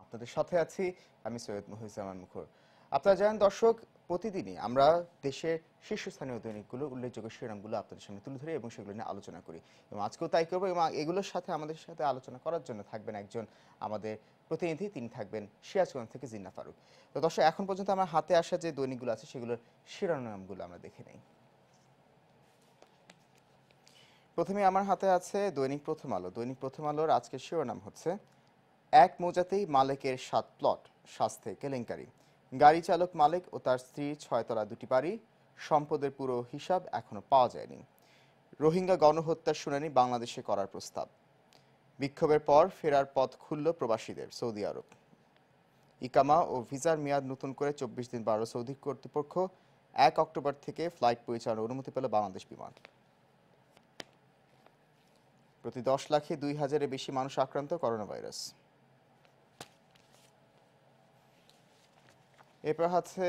আপনাদের সাথে আছি আমি সৈয়দ মুহিউজ্জামান মুখর। আপনারা জানেন দর্শক, প্রতিদিনই আমরা দেশের শীর্ষস্থানীয় দৈনিকগুলো উল্লেখযোগ্য শিরোনামগুলো আপনাদের সামনে তুলে ধরি এবং সেগুলো নিয়ে আলোচনা করি এবং আজকেও তাই করবো। এবং এগুলোর সাথে আমাদের সাথে আলোচনা করার জন্য থাকবেন একজন আমাদের প্রতিনিধি, তিনি থাকবেন সিরাজগঞ্জ থেকে জিন্না ফারুক। তো দর্শক, এখন পর্যন্ত আমার হাতে আসা যে দৈনিকগুলো আছে সেগুলোর শিরোনামগুলো আমরা দেখে নেই। প্রথমে আমার হাতে আছে দৈনিক প্রথম আলো। দৈনিক প্রথম আলোর আজকের শিরোনাম হচ্ছে, এক মৌজাতেই মালেকের 7 প্লট, স্বাস্থ্যে কেলেঙ্কারি। গাড়ি চালক মালেক ও তার স্ত্রীর 6তলা 2টি বাড়ি, সম্পদের পুরো হিসাব এখনো পাওয়া যায়নি। রোহিঙ্গা গণহত্যার শুনানি বাংলাদেশে করার প্রস্তাব। বিক্ষোভের পর ফেরার পথ খুলল প্রবাসীদের, সৌদি আরব। ইকামা ও ভিসার মেয়াদ নতুন করে 24 দিন বাড়ল সৌদি কর্তৃপক্ষ। 1 অক্টোবর থেকে ফ্লাইট পরিচালনার অনুমতি পেল বাংলাদেশ বিমান। প্রতি 10 লাখে 2000-এর বেশি মানুষ আক্রান্ত করোনা ভাইরাস। এরপর হচ্ছে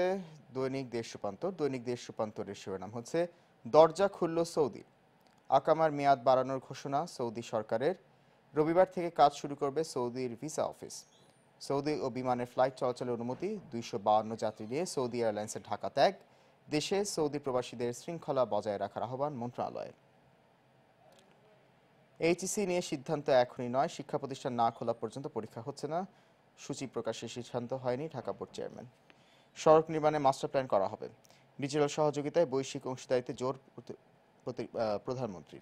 দৈনিক দেশ রূপান্তর। দৈনিক দেশ রূপান্তরের শিরোনাম হচ্ছে, দরজা খুলল সৌদি, আকামার মেয়াদ বাড়ানোর ঘোষণা সৌদি সরকারের। রবিবার থেকে কাজ শুরু করবে সৌদির ভিসা অফিস। সৌদি ও বিমানের ফ্লাইট চলাচলের অনুমতি। 252 যাত্রী নিয়ে সৌদি এয়ারলাইন্সের ঢাকা ত্যাগ। দেশে সৌদি প্রবাসীদের শৃঙ্খলা বজায় রাখার আহ্বান মন্ত্রণালয়ের। এইচএসসি নিয়ে সিদ্ধান্ত এখনই নয়, শিক্ষা প্রতিষ্ঠান না খোলা পর্যন্ত পরীক্ষা হচ্ছে না, সূচি প্রকাশের সিদ্ধান্ত হয়নি ঢাকা বোর্ড চেয়ারম্যান। সড়ক নির্মাণে মাস্টার প্ল্যান করা হবে। ডিজিটাল সহযোগিতায় বৈশ্বিক অংশীদারিত্বে জোর প্রধানমন্ত্রী।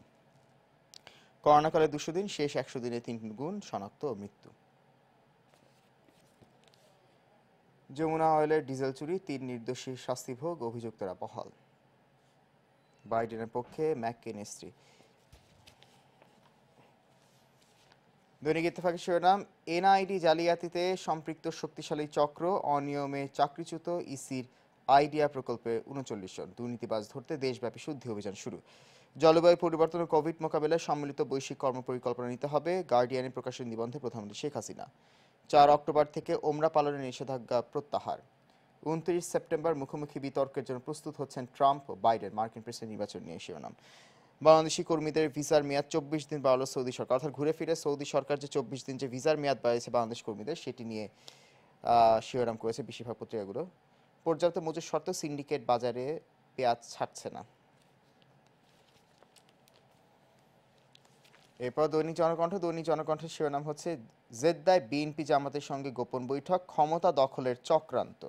করোনাকালে 200 দিন, শেষ 100 দিনে 3 গুণ শনাক্ত ও মৃত্যু। যমুনা অয়েলের ডিজেল চুরি, 3 নির্দোষী শাস্তিভোগ, অভিযুক্তরা বহাল। বাইডেনের পক্ষে ম্যাককেনের স্ত্রী। দৈনিক ইত্তেফাকের শিরোনাম, এনআইডি জালিয়াতিতে সম্পৃক্ত শক্তিশালী চক্র, অনিয়মে চাকরিচ্যুত ইসির আইডিয়া প্রকল্পে 39 জন, দুর্নীতিবাজ ধরতে দেশব্যাপী শুদ্ধি অভিযান শুরু। জলবায়ু পরিবর্তন ও কোভিড মোকাবেলায় সম্মিলিত বৈশ্বিক কর্মপরিকল্পনা নিতে হবে, গার্ডিয়ানের প্রকাশের নিবন্ধে প্রধানমন্ত্রী শেখ হাসিনা। 4 অক্টোবর থেকে ওমরা পালনের নিষেধাজ্ঞা প্রত্যাহার। 29 সেপ্টেম্বর মুখোমুখি বিতর্কের জন্য প্রস্তুত হচ্ছেন ট্রাম্প ও বাইডেন, মার্কিন প্রেসিডেন্ট নির্বাচন নিয়ে শিরোনাম। বাংলাদেশি কর্মীদের ভিসার মেয়াদ 24 দিন বাড়াল সৌদি সরকার। অর্থাৎ ঘুরে ফিরে সৌদি সরকার যে 24 দিন যে ভিসার মেয়াদ বাড়িয়েছে বাংলাদেশ কর্মীদের, সেটি নিয়ে শিরোনাম করেছে বেশিরভাগ পত্রিকাগুলো। পর্যাপ্ত মজুর শর্ত, সিন্ডিকেট বাজারে পেঁয়াজ ছাড়ছে না। এরপর দৈনিক জনকণ্ঠ। দৈনিক জনকণ্ঠের শিরোনাম হচ্ছে, জেদ্দায় বিএনপি জামাতের সঙ্গে গোপন বৈঠক, ক্ষমতা দখলের চক্রান্ত।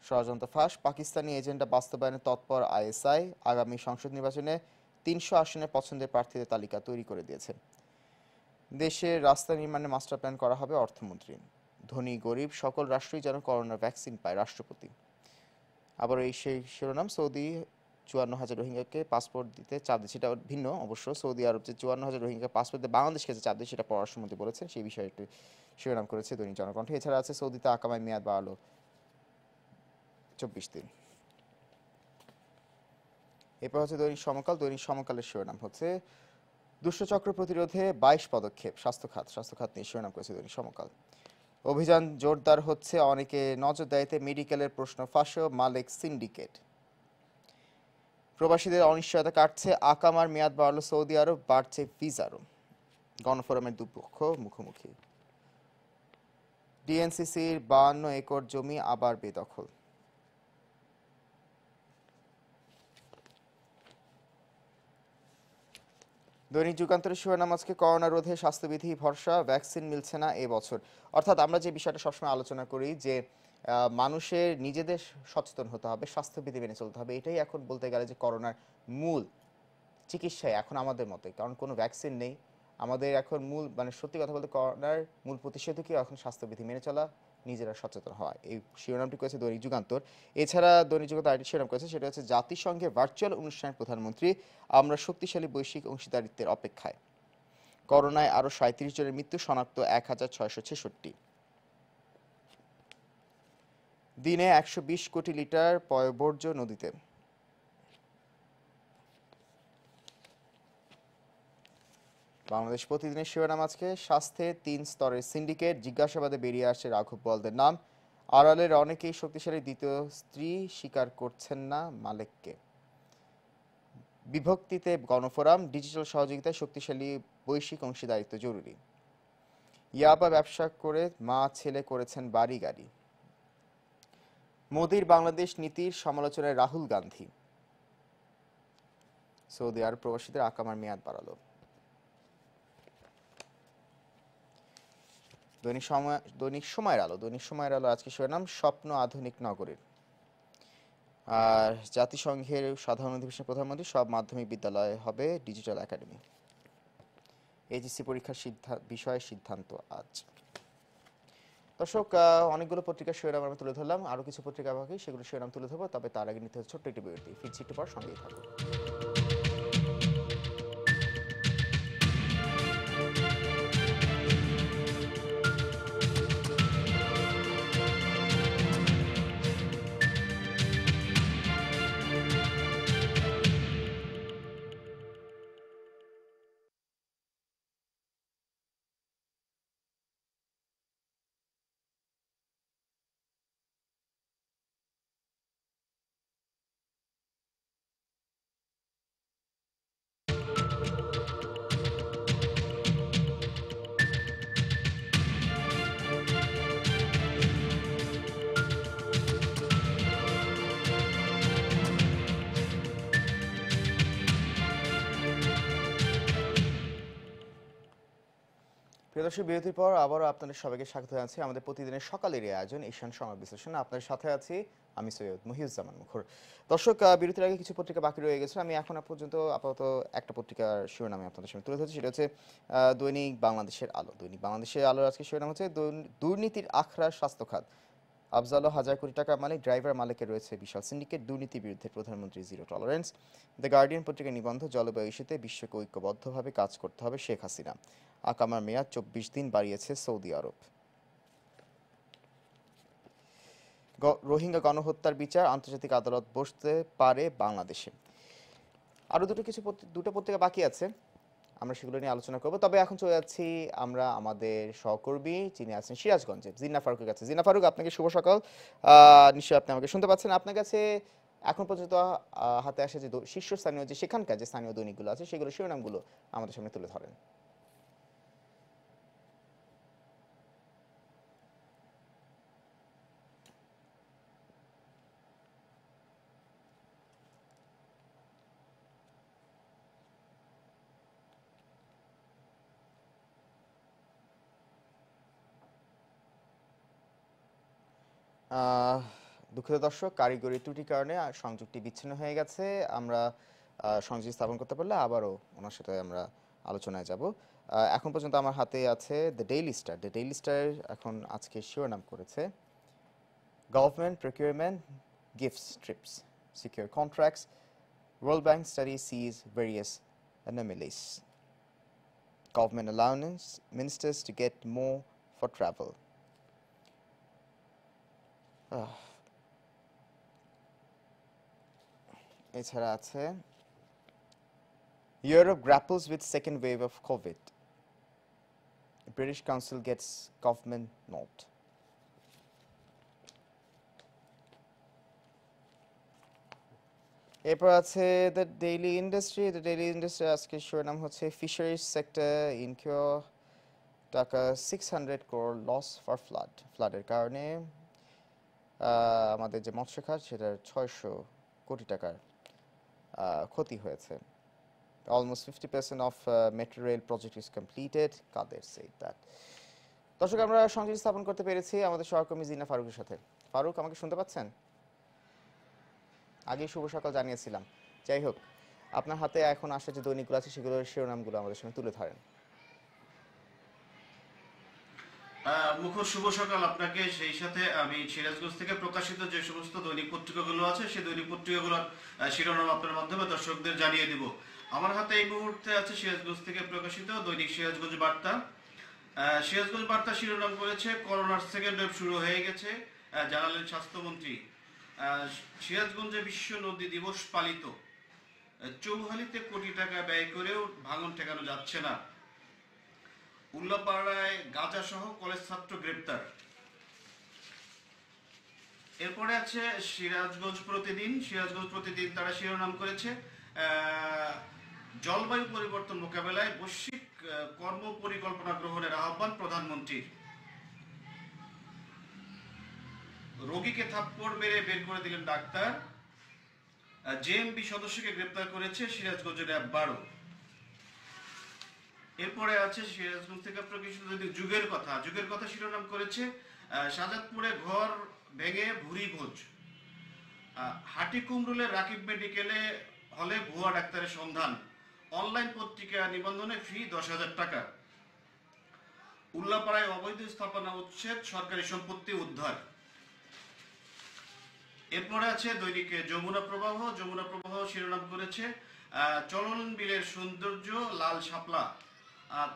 ষড়যন্ত্র ফাঁস, পাকিস্তানি এজেন্ডা বাস্তবায়নে তৎপর আইএসআই। আগামী সংসদ নির্বাচনে 300 আসনে পছন্দের প্রার্থীদের তালিকা তৈরি করে দিয়েছে। দেশের রাস্তা নির্মাণে মাস্টার প্ল্যান করা হবে, অর্থমন্ত্রী। ধনী গরিব সকল রাষ্ট্রই যেন করোনার ভ্যাকসিন পায়, রাষ্ট্রপতি। আবার এই সেই শিরোনাম, সৌদি 54,000 রোহিঙ্গাকে পাসপোর্ট দিতে চাপ দিচ্ছে। সেটা ভিন্ন অবশ্য। সৌদি আরব যে 54,000 রোহিঙ্গা পাসপোর্ট দিয়ে বাংলাদেশকে যে চাপ দিচ্ছে, সেটা পররাষ্ট্রমন্ত্রী বলেছেন। সেই বিষয়ে একটু শিরোনাম করেছে দৈনিক জনকণ্ঠ। এছাড়া আছে, সৌদিতে আকামায় মেয়াদ বাড়ালো 24 দিন। এরপর হচ্ছে দৈনিক সমকাল। দৈনিক সমকালের শিরোনাম হচ্ছে, দুষ্টচক্র প্রতিরোধে 22 পদক্ষেপ, স্বাস্থ্য খাত নিয়ে শিরোনাম করেছে দৈনিক সমকাল। অভিযান জোরদার হচ্ছে, অনেকে নজরদারিতে, মেডিকেলের প্রশ্ন ফাঁসও, মালেক সিন্ডিকেট। প্রবাসীদের অনিশ্চয়তা কাটছে, আকামার মেয়াদ বাড়ল সৌদি আরব, বাড়ছে ভিসারও। গণফোরামের দুপক্ষ মুখোমুখি। ডিএনসিসির 52 একর জমি আবার বেদখল। দৈনিক যুগান্তরের শিরোনাম আজকে, করোনা রোধে স্বাস্থ্যবিধি ভরসা, ভ্যাকসিন মিলছে না এবছর। অর্থাৎ আমরা যে বিষয়টা সবসময় আলোচনা করি যে মানুষের নিজেদের সচেতন হতে হবে, স্বাস্থ্যবিধি মেনে চলতে হবে। এটাই এখন বলতে গেলে যে করোনার মূল চিকিৎসায় এখন আমাদের মতে, কারণ কোনো ভ্যাকসিন নেই। আমাদের এখন মূল সত্যি কথা বলতে করোনার মূল প্রতিষেধকই এখন স্বাস্থ্যবিধি মেনে চলা, নিজেরা সচেতন হওয়া। এই শিরোনামটি করেছে দৈনিক যুগান্তর। এছাড়া দৈনিক যুগান্তর আরেকটি শিরোনাম করেছে, সেটা হচ্ছে, জাতিসংঘে ভার্চুয়াল অনুষ্ঠানের প্রধানমন্ত্রী, আমরা শক্তিশালী বৈশ্বিক অংশীদারিত্বের অপেক্ষায়। করোনায় আরও 37 জনের মৃত্যু, শনাক্ত 1666। দিনে 120 কোটি লিটার পয়ঃবর্জ্য নদীতে। বাংলাদেশ প্রতিদিনের শিরোনাম আজকে, স্বাস্থ্যে 3 স্তরের সিন্ডিকেট, জিজ্ঞাসাবাদে বেরিয়ে আসছে রাঘব বোয়ালদের নাম। আড়ালের অনেকেই শক্তিশালী, দ্বিতীয় স্ত্রী স্বীকার করছেন না মালেককে। বিভক্তিতে গণফোরাম, ডিজিটাল সহযোগিতায় শক্তিশালী বৈশ্বিক অংশীদারিত্ব জরুরি। ইয়াবা ব্যবসা করে মা ছেলে করেছেন বাড়ি গাড়ি। মোদির বাংলাদেশ নীতির সমালোচনায় রাহুল গান্ধী। সৌদি আরব প্রবাসীদের আকামার মেয়াদ বাড়ালো। দৈনিক সময়ের আলো আজকে শিরোনাম স্বপ্ন আধুনিক নগরের। আর জাতিসংঘের সাধারণ অধিবেশনে প্রধানমন্ত্রী সব মাধ্যমিক বিদ্যালয়ে হবে ডিজিটাল একাডেমি। এইচএসসি পরীক্ষার বিষয়ে সিদ্ধান্ত আজ। দর্শক, অনেকগুলো পত্রিকার শিরোনাম আমরা তুলে ধরলাম, আরো কিছু পত্রিকা বাকি, সেগুলো শিরোনাম তুলে ধরবো, তবে তার আগে নিতে হচ্ছে ছোট্ট একটি বিরতি। ফিরছি একটু পর, সঙ্গেই থাকুন। প্রিয় দর্শক, বিরতির পর আবারও আপনাদের সবাইকে স্বাগত জানাচ্ছি আমাদের প্রতিদিনের সকালের এই আয়োজন ঈশান সংবাদ বিশ্লেষণ। আপনাদের সাথে আছি আমি সৈয়দ মহিউজ্জামান মুখর। দর্শক, বিরতির আগে কিছু পত্রিকা বাকি রয়ে গেছে, আমি এখন পর্যন্ত আপাতত একটা পত্রিকার শিরোনামে আপনাদের সামনে তুলে ধরছি, সেটা হচ্ছে দৈনিক বাংলাদেশের আলো। দৈনিক বাংলাদেশের আলোর আজকে শিরোনাম হচ্ছে দুর্নীতির আখড়া স্বাস্থ্য খাত। আফজাল হাজার কোটি টাকা মালিক, ড্রাইভার মালিকের রয়েছে বিশাল সিন্ডিকেট, দুর্নীতির বিরুদ্ধে প্রধানমন্ত্রী জিরো টলারেন্স। দ্য গার্ডিয়ান পত্রিকার নিবন্ধ, জলবায়ু ইস্যুতে বিশ্বকে ঐক্যবদ্ধভাবে কাজ করতে হবে শেখ হাসিনা। আকামার মেয়াদ 24 দিন বাড়িয়েছে সৌদি আরব। রোহিঙ্গা গণহত্যার বিচার আন্তর্জাতিক আদালত বসতে পারে বাংলাদেশে। আরও দুটো পত্রিকা বাকি আছে, আমরা সেগুলো নিয়ে আলোচনা করব, তবে এখন চলে যাচ্ছি আমরা আমাদের সহকর্মী যিনি আছেন সিরাজগঞ্জে, জিন্না ফারুকের কাছে। জিন্না ফারুক, আপনাকে শুভ সকাল। নিশ্চয়ই আপনি আমাকে শুনতে পাচ্ছেন। আপনার কাছে এখন পর্যন্ত হাতে আসে যে শীর্ষস্থানীয় যে সেখানকার যে স্থানীয় দৈনিকগুলো আছে, সেগুলো শিরোনামগুলো আমাদের সামনে তুলে ধরেন। দুঃখিত দর্শক, কারিগরি ত্রুটির কারণে সংযোগটি বিচ্ছিন্ন হয়ে গেছে। আমরা সংযোগ স্থাপন করতে পারলে আবারও ওনার সাথে আমরা আলোচনায় যাব। এখন পর্যন্ত আমার হাতে আছে the Daily Star. The Daily Star এখন আজকে শিরোনাম করেছে government procurement gifts trips secure contracts, world bank study sees various anomalies, government allowance ministers to get more for travel. এছাড়া আছে Europe grapples with second wave of COVID. British Council gets government note. এরপর আছে the daily industry. The daily industry আজকে শিরোনাম হচ্ছে fisheries sector ইনকিউর টাকা 600 crore loss for ফ্লাডের কারণে আমাদের যে মৎস্য খাত সেটার 600 কোটি টাকার ক্ষতি হয়েছে। Almost 50% of metro rail project is completed. Kader said that. দর্শক, আমরা সংযোগ স্থাপন করতে পেরেছি আমাদের সহকর্মী জিনা ফারুকের সাথে। ফারুক, আমাকে শুনতে পাচ্ছেন? আগেই শুভ সকাল জানিয়েছিলাম। যাই হোক, আপনার হাতে এখন আসা যে দৈনিকগুলো আছে সেগুলোর শিরোনামগুলো আমাদের সামনে তুলে ধরেন। মুখর শুভ সকাল আপনাকে, সেই সাথে আমি সিরাজগঞ্জ থেকে প্রকাশিত যে সমস্ত দৈনিক পত্রিকাগুলো আছে সেই দৈনিক পত্রিকাগুলোর শিরোনাম আপনার মাধ্যমে দর্শকদের জানিয়ে দিব। আমার হাতে এই মুহূর্তে আছে সিরাজগঞ্জ থেকে প্রকাশিত দৈনিক সিরাজগঞ্জ বার্তা। সিরাজগঞ্জ বার্তা শিরোনাম করেছে করোনার সেকেন্ড ওয়েভ শুরু হয়ে গেছে, জানালেন স্বাস্থ্যমন্ত্রী। সিরাজগঞ্জে বিশ্ব নদী দিবস পালিত, চৌহালিতে কোটি টাকা ব্যয় করেও ভাঙন ঠেকানো যাচ্ছে না। উল্লাপাড়ায় গাঁজা সহ কলেজ ছাত্র গ্রেপ্তার। এরপরে আছে সিরাজগঞ্জ প্রতিদিন। সিরাজগঞ্জ প্রতিদিন তারা শিরোনাম করেছে জলবায়ু পরিবর্তন মোকাবেলায় বৈশ্বিক কর্ম পরিকল্পনা গ্রহণের আহ্বান প্রধানমন্ত্রীর। রোগীকে থাপ্পড় মেরে বের করে দিলেন ডাক্তার। জেএমবি সদস্যকে গ্রেপ্তার করেছে সিরাজগঞ্জের র্যাব 12। এরপরে আছে সিরাজগঞ্জ থেকে প্রকাশিত যুগের কথা। যুগের কথা শিরোনাম করেছে শাহজাদপুরে ঘর ভেঙে ভুরি ভোজ। হাটিকুমরুলের রাকিব মেডিকেলে হলে ভুয়া ডাক্তারের সন্ধান। অনলাইন পত্রিকা নিবন্ধনে ফি 10,000 টাকা। উল্লাপাড়ায় অবৈধ স্থাপনা উচ্ছেদ, সরকারি সম্পত্তি উদ্ধার। এরপরে আছে দৈনিক যমুনা প্রবাহ। যমুনা প্রবাহ শিরোনাম করেছে চলন বিলের সৌন্দর্য লাল শাপলা।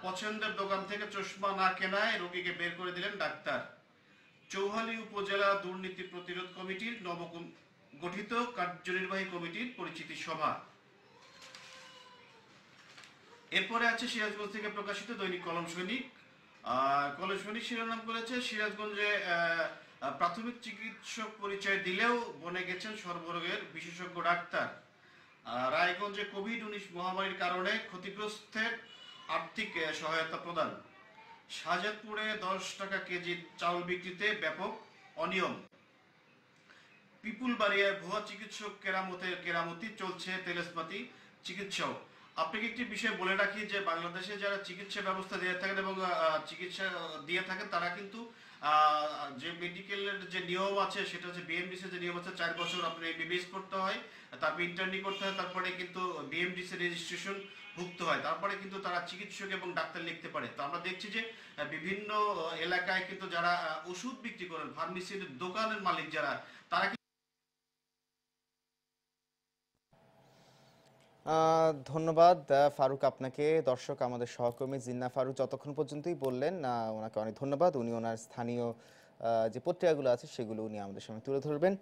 পছন্দের দোকান থেকে চশমা না কেনায় রোগীকে বের করে দিলেন ডাক্তার। চৌহালি উপজেলা দুর্নীতি প্রতিরোধ কমিটির গঠিত কার্যনির্বাহী কমিটির পরিচিতি সভা। এরপরে আছে সিরাজগঞ্জ থেকে প্রকাশিত দৈনিক কলম সৈনিক। কলম সৈনিক শিরোনাম করেছে সিরাজগঞ্জে প্রাথমিক চিকিৎসক পরিচয় দিলেও বনে গেছেন সর্বরোগের বিশেষজ্ঞ ডাক্তার। রায়গঞ্জে কোভিড-19 মহামারীর কারণে ক্ষতিগ্রস্তের আর্থিক সহায়তা প্রদান। শাহজাদপুরে 10 টাকা কেজি চাউল বিক্রিতে ব্যাপক অনিয়ম। পিপুলবাড়িয়ায় ভুয়া চিকিৎসক কেরামতি চলছে তেলেসমাতি চিকিৎসাও। আপনাকে একটি বিষয় বলে রাখি যে বাংলাদেশে যারা চিকিৎসা ব্যবস্থা দিয়ে থাকেন এবং চিকিৎসা দিয়ে থাকেন তারা কিন্তু যে মেডিকেলের যে নিয়ম আছে সেটা হচ্ছে বিএমডিসি যে নিয়ম আছে 4 বছর আপনার এমবিবিএস করতে হয়, তারপর ইন্টার্নি করতে হয়, তারপরে কিন্তু বিএমডিসি রেজিস্ট্রেশন ভুক্ত হয়, তারপরে কিন্তু তারা চিকিৎসক এবং ডাক্তার লিখতে পারে। তো আমরা দেখছি যে বিভিন্ন এলাকায় কিন্তু যারা ওষুধ বিক্রি করেন, ফার্মেসির দোকানের মালিক যারা, তারা ধন্যবাদ ফারুক আপনাকে। দর্শক, আমাদের সহকর্মী জিন্না ফারুক যতক্ষণ পর্যন্তই বললেন, ওনাকে অনেক ধন্যবাদ। উনি ওনার স্থানীয় যে পত্রিকাগুলো আছে সেগুলো উনি আমাদের সামনে তুলে ধরবেন।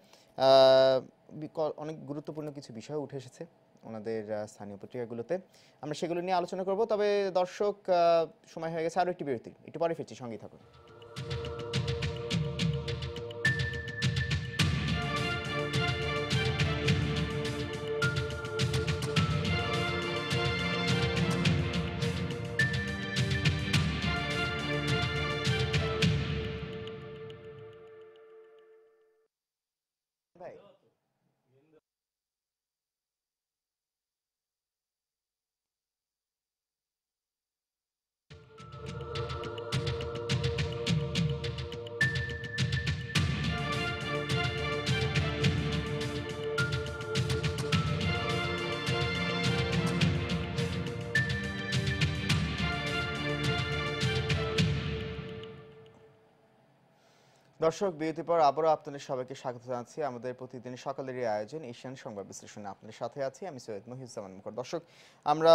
অনেক গুরুত্বপূর্ণ কিছু বিষয় উঠে এসেছে ওনাদের স্থানীয় পত্রিকাগুলোতে, আমরা সেগুলো নিয়ে আলোচনা করব। তবে দর্শক, সময় হয়ে গেছে আরও একটি বিরতি, একটু পরে ফিরছি, সঙ্গেই থাকুন। ভাই, দর্শক, বিরতির পর আবারও আপনাদের সবাইকে স্বাগত জানাচ্ছি আমাদের প্রতিদিন সকালের আয়োজন এশিয়ান সংবাদ বিশ্লেষণে। আপনাদের সাথে আছি আমি সৈয়দ মহিউজ্জামান মুখর। দর্শক, আমরা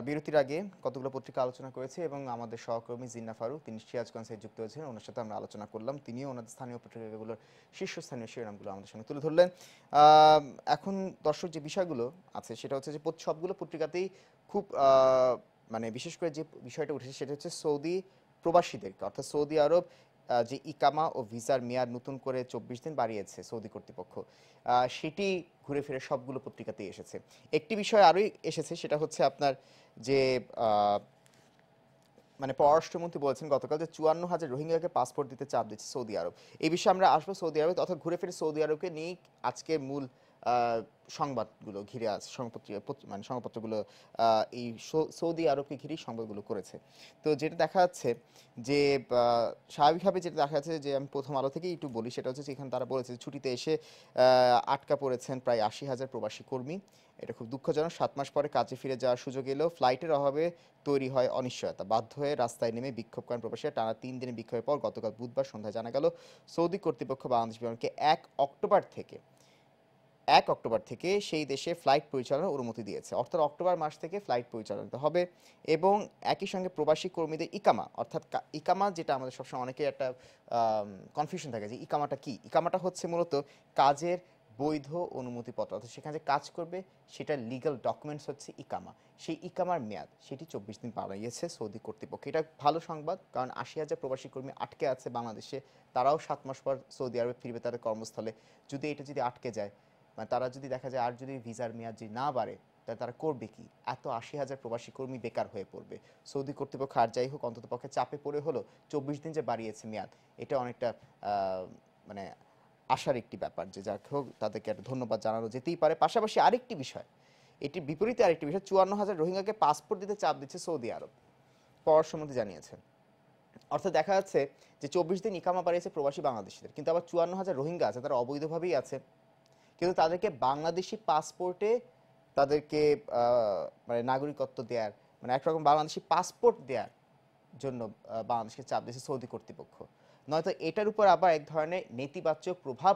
বিরতির আগে কতগুলো পত্রিকা আলোচনা করেছি এবং আমাদের সহকর্মী জিন্না ফারুক, তিনি সিরাজগঞ্জে যুক্ত হয়েছেন, ওনার সাথে আমরা আলোচনা করলাম। তিনিও ওনাদের স্থানীয় পত্রিকাগুলোর শীর্ষস্থানীয় শিরোনামগুলো আমাদের সঙ্গে তুলে ধরলেন। এখন দর্শক, যে বিষয়গুলো আছে সেটা হচ্ছে যে সবগুলো পত্রিকাতেই খুব মানে বিশেষ করে যে বিষয়টা উঠেছে সেটা হচ্ছে সৌদি প্রবাসীদেরকে, অর্থাৎ সৌদি আরব যে ইকামা ও ভিসার মেয়াদ নতুন করে 24 দিন বাড়িয়েছে সৌদি কর্তৃপক্ষ, সেটি ঘুরে ফিরে সবগুলো পত্রিকাতেই এসেছে। একটি বিষয় আরোই এসেছে, সেটা হচ্ছে আপনার যে মানে পররাষ্ট্রমন্ত্রী বলেছেন গতকাল যে 54,000 রোহিঙ্গাকে পাসপোর্ট দিতে চাপ দিচ্ছে সৌদি আরব। এই বিষয়ে আমরা আসবো সৌদি আরবে, অর্থাৎ ঘুরে ফিরে সৌদি আরবকে নিয়ে আজকের মূল সংবাদগুলো ঘিরে আছে, মানে সংবাদপত্রগুলো এই সৌদি আরবকে ঘিরেই সংবাদগুলো করেছে। তো যেটা দেখা যাচ্ছে যে স্বাভাবিকভাবে যেটা দেখা যাচ্ছে, যে আমি প্রথম আলো থেকেই একটু বলি, সেটা হচ্ছে এখানে তারা বলেছে ছুটিতে এসে আটকা পড়েছেন প্রায় 80,000 প্রবাসী কর্মী। এটা খুব দুঃখজনক। 7 মাস পরে কাজে ফিরে যাওয়ার সুযোগ এলেও ফ্লাইটের অভাবে তৈরি হয় অনিশ্চয়তা। বাধ্য হয়ে রাস্তায় নেমে বিক্ষোভ করেন প্রবাসীরা। টানা 3 দিনের বিক্ষোভের পর গতকাল বুধবার সন্ধ্যায় জানা গেল সৌদি কর্তৃপক্ষ বাংলাদেশ বিমানকে 1 অক্টোবর থেকে সেই দেশে ফ্লাইট পরিচালনার অনুমতি দিয়েছে। অর্থাৎ অক্টোবর মাস থেকে ফ্লাইট পরিচালনা হবে এবং একই সঙ্গে প্রবাসী কর্মীদের ইকামা, অর্থাৎ ইকামা যেটা আমাদের সবসময় অনেকের একটা কনফিউশন থাকে যে ইকামাটা কি। ইকামাটা হচ্ছে মূলত কাজের বৈধ অনুমতিপত্র, অর্থাৎ সেখানে যে কাজ করবে সেটার লিগ্যাল ডকুমেন্টস হচ্ছে ইকামা। সেই ইকামার মেয়াদ সেটি 24 দিন বাড়িয়েছে সৌদি কর্তৃপক্ষ। এটা ভালো সংবাদ, কারণ 80,000 প্রবাসী কর্মী আটকে আছে বাংলাদেশে। তারাও 7 মাস পর সৌদি আরবে ফিরবে তাদের কর্মস্থলে। যদি এটা যদি আটকে যায়, মানে তারা যদি দেখা যায় আর যদি ভিসার মেয়াদ যদি না বাড়ে, তাহলে তারা করবে কি? এত ৮০,০০০ প্রবাসী কর্মী বেকার হয়ে পড়বে। সৌদি কর্তৃপক্ষ আর যাই হোক অন্ততপক্ষে চাপে পড়ে হলো ২৪ দিন যে বাড়িয়েছে মেয়াদ, এটা অনেকটা মানে আশার একটি ব্যাপার যে যাক হোক তাদেরকে একটা ধন্যবাদ জানানো যেতেই পারে। পাশাপাশি আরেকটি বিষয়, এটির বিপরীতে আরেকটি বিষয়, ৫৪,০০০ রোহিঙ্গাকে পাসপোর্ট দিতে চাপ দিচ্ছে সৌদি আরব, পররাষ্ট্রমন্ত্রী জানিয়েছেন। অর্থাৎ দেখা যাচ্ছে যে ২৪ দিন ইকামা বাড়িয়েছে প্রবাসী বাংলাদেশিদের, কিন্তু আবার ৫৪,০০০ রোহিঙ্গা আছে তারা অবৈধভাবেই আছে, কিন্তু তাদেরকে বাংলাদেশি পাসপোর্টে তাদেরকে মানে নাগরিকত্ব দেওয়ার, মানে একরকম বাংলাদেশি পাসপোর্ট দেওয়ার জন্য বাংলাদেশকে চাপ দিয়েছে সৌদি কর্তৃপক্ষ। নয়তো এটার উপর আবার এক ধরনের নেতিবাচক প্রভাব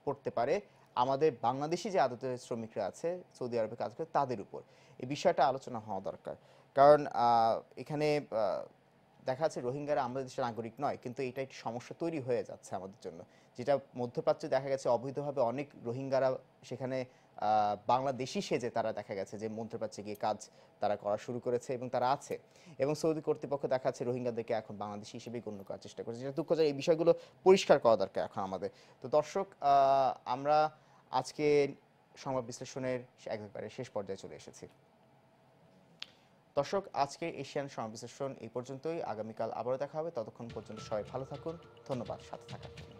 পড়তে পারে আমাদের বাংলাদেশি যে আদতে শ্রমিকরা আছে সৌদি আরবে কাজ করে তাদের উপর। এই বিষয়টা আলোচনা হওয়া দরকার, কারণ এখানে দেখা যাচ্ছে রোহিঙ্গারা আমাদের দেশের নাগরিক নয়, কিন্তু এটা একটি সমস্যা তৈরি হয়ে যাচ্ছে আমাদের জন্য, যেটা মধ্যপ্রাচ্যে দেখা গেছে অবৈধভাবে অনেক রোহিঙ্গারা সেখানে বাংলাদেশি সেজে তারা দেখা গেছে যে মধ্যপ্রাচ্যে গিয়ে কাজ তারা করা শুরু করেছে এবং তারা আছে, এবং সৌদি কর্তৃপক্ষ দেখা যাচ্ছে রোহিঙ্গাদেরকে এখন বাংলাদেশি হিসেবেই গণ্য করার চেষ্টা করছে, যেটা দুঃখজনক। এই বিষয়গুলো পরিষ্কার করা দরকার এখন আমাদের। তো দর্শক, আমরা আজকে সংবাদ বিশ্লেষণের একেবারে শেষ পর্যায়ে চলে এসেছি। দর্শক, আজকে এশিয়ান সংবাদ বিশ্লেষণ এই পর্যন্তই। আগামীকাল আবারও দেখা হবে, ততক্ষণ পর্যন্ত সবাই ভালো থাকুন। ধন্যবাদ সাথে থাকার জন্য।